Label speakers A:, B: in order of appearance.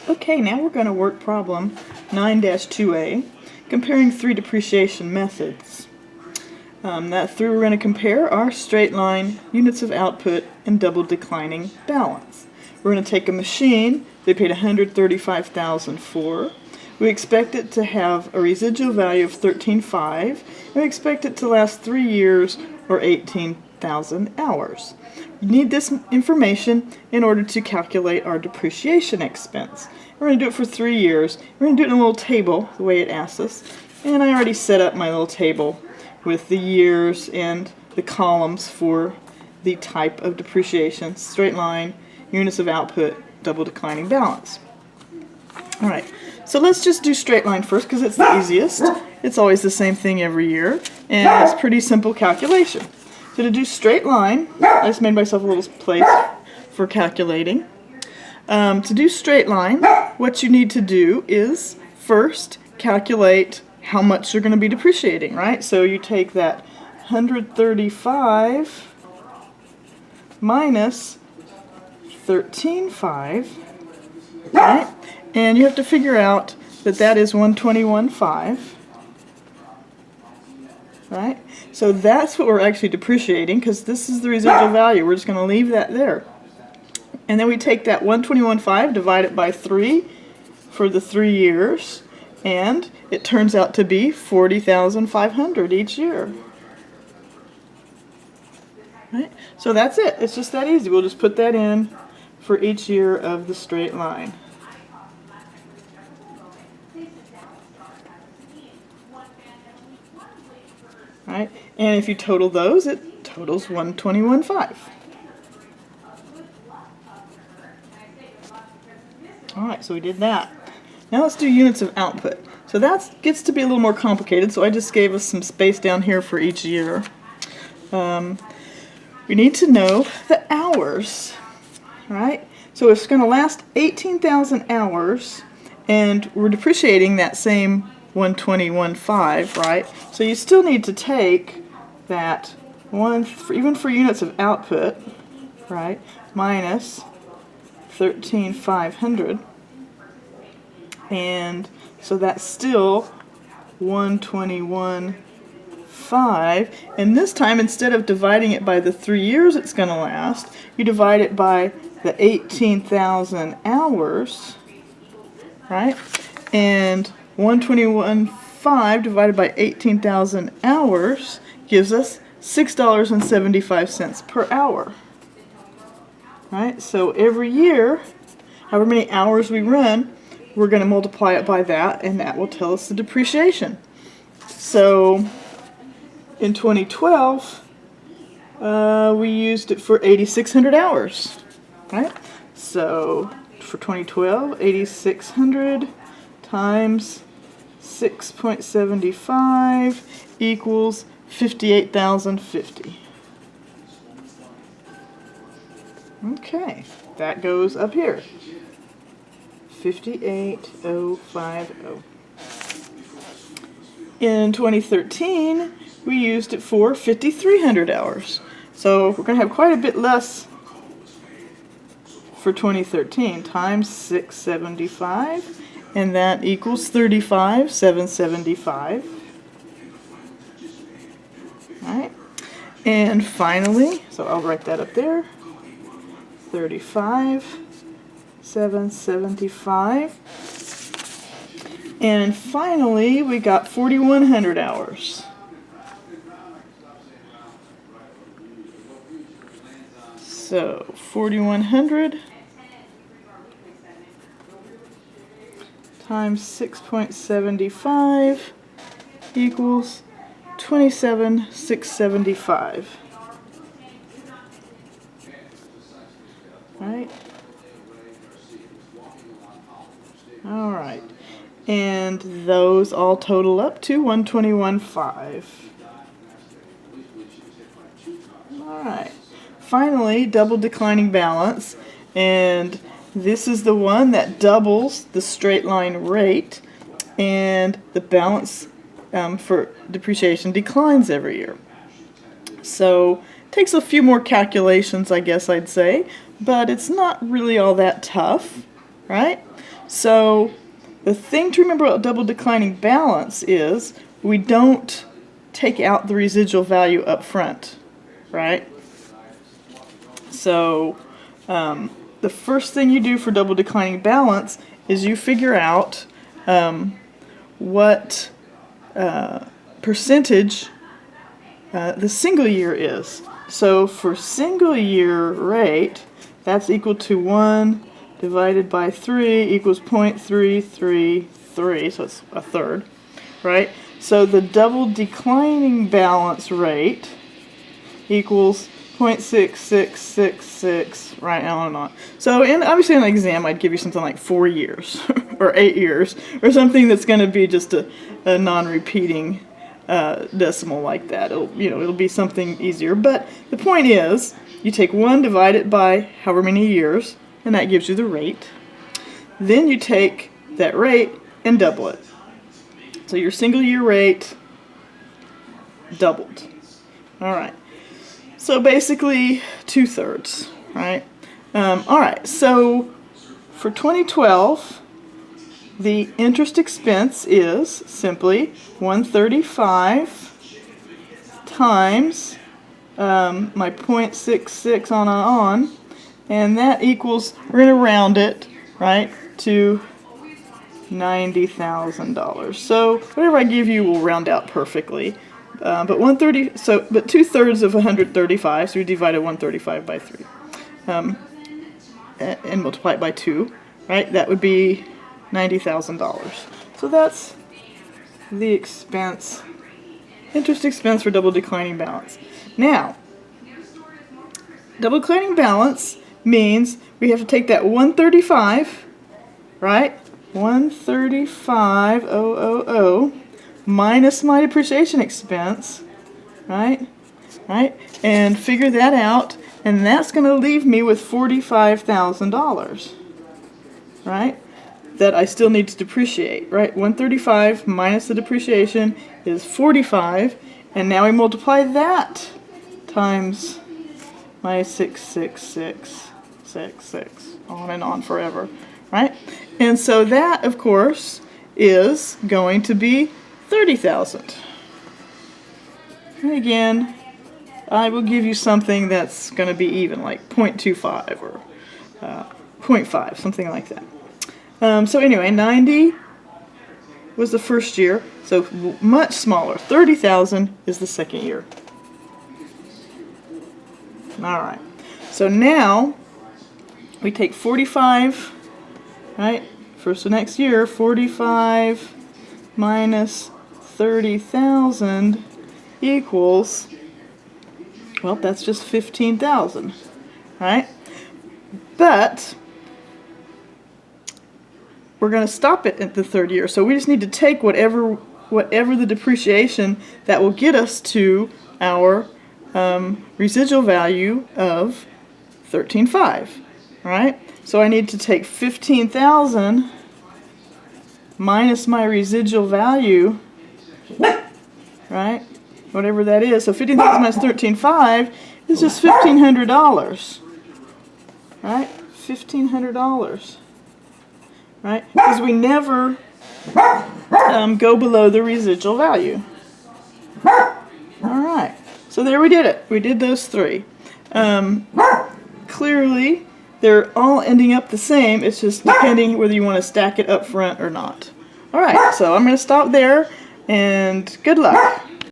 A: Okay, now we're going to work problem 9-2a, comparing three depreciation methods. That we're going to compare our straight line, units of output, and double declining balance. We're going to take a machine they paid $135,000 for. We expect it to have a residual value of $13,500, and we expect it to last 3 years or 18,000 hours. You need this information in order to calculate our depreciation expense. We're going to do it for 3 years. We're going to do it in a little table, the way it asks us. And I already set up my little table with the years and the columns for the type of depreciation: straight line, units of output, double declining balance. Alright, so let's just do straight line first because it's the easiest. It's always the same thing every year, and it's pretty simple calculation. So to do straight line, I just made myself a little place for calculating. To do straight line, what you need to do is first calculate how much you're going to be depreciating, right? So you take that 135 minus 13,500, right? And you have to figure out that that is 121,500. Right? So that's what we're actually depreciating, because this is the residual value. We're just going to leave that there. And then we take that 121,500, divide it by 3 for the 3 years, and it turns out to be 40,500 each year. Right? So that's it. It's just that easy. We'll just put that in for each year of the straight line. Right? And if you total those, it totals 121,500. Alright, so we did that. Now let's do units of output. So that gets to be a little more complicated, so I just gave us some space down here for each year. We need to know the hours, right? So it's going to last 18,000 hours, and we're depreciating that same 121,500, right? So you still need to take that even for units of output, right, minus 13,500, and so that's still 121,500. And this time, instead of dividing it by the 3 years it's going to last, you divide it by the 18,000 hours, right? And 121,500 divided by 18,000 hours gives us $6.75 per hour. Right? So every year, however many hours we run, we're going to multiply it by that, and that will tell us the depreciation. So in 2012, we used it for 8,600 hours. Right? So for 2012, 8,600 times 6.75 equals 58,050. Okay, that goes up here. 58,050. In 2013, we used it for 5,300 hours. So we're going to have quite a bit less for 2013 times 675. And that equals 35,775. Right? And finally, so I'll write that up there, 35,775. And finally, we got 4,100 hours. So 4,100 times 6.75 equals 27,675. Right? All right. And those all total up to 121,500. All right. Finally, double declining balance, and this is the one that doubles the straight line rate, and the balance for depreciation declines every year. So it takes a few more calculations, I guess I'd say, but it's not really all that tough, right? So the thing to remember about double declining balance is we don't take out the residual value up front, right? So the first thing you do for double declining balance is you figure out what percentage the single year is. So for single year rate, that's equal to 1 divided by 3 equals 0.333, so it's a third, right? So the double declining balance rate equals 0.6666, right, on and on. So obviously in an exam I'd give you something like 4 years or 8 years or something that's going to be just a non-repeating decimal like that. It'll be something easier. But the point is, you take 1, divide it by however many years, and that gives you the rate. Then you take that rate and double it. So your single year rate doubled. All right. So basically 2/3, right? All right. So for 2012, the interest expense is simply 135 times my 0.66 on, and that equals, we're going to round it, right, to $90,000. So whatever I give you will round out perfectly. But 2/3 of 135, so we divided 135 by 3, and multiply it by 2, right? That would be $90,000. So that's the expense, interest expense for double declining balance. Now, double declining balance means we have to take that 135, right? 135,000 minus my depreciation expense, right? And figure that out, and that's going to leave me with $45,000, right? That I still need to depreciate, right? 135 minus the depreciation is 45, and now we multiply that times my 66666, on and on forever, right? And so that, of course, is going to be 30,000. And again, I will give you something that's going to be even, like 0.25 or 0.5, something like that. So anyway, 90 was the first year, so much smaller. 30,000 is the second year. All right. So now we take 45, right? For the next year, 45 minus 30,000 equals, well, that's just 15,000, right? But we're going to stop it at the third year. So we just need to take whatever the depreciation that will get us to our residual value of 13,500, right? So I need to take 15,000 minus my residual value, right? Whatever that is. So 15,000 minus 13,500 is just $1,500, right? $1,500, right? Because we never go below the residual value. All right. So there we did it. We did those three. Clearly, they're all ending up the same. It's just depending whether you want to stack it up front or not. All right, so I'm going to stop there, and good luck.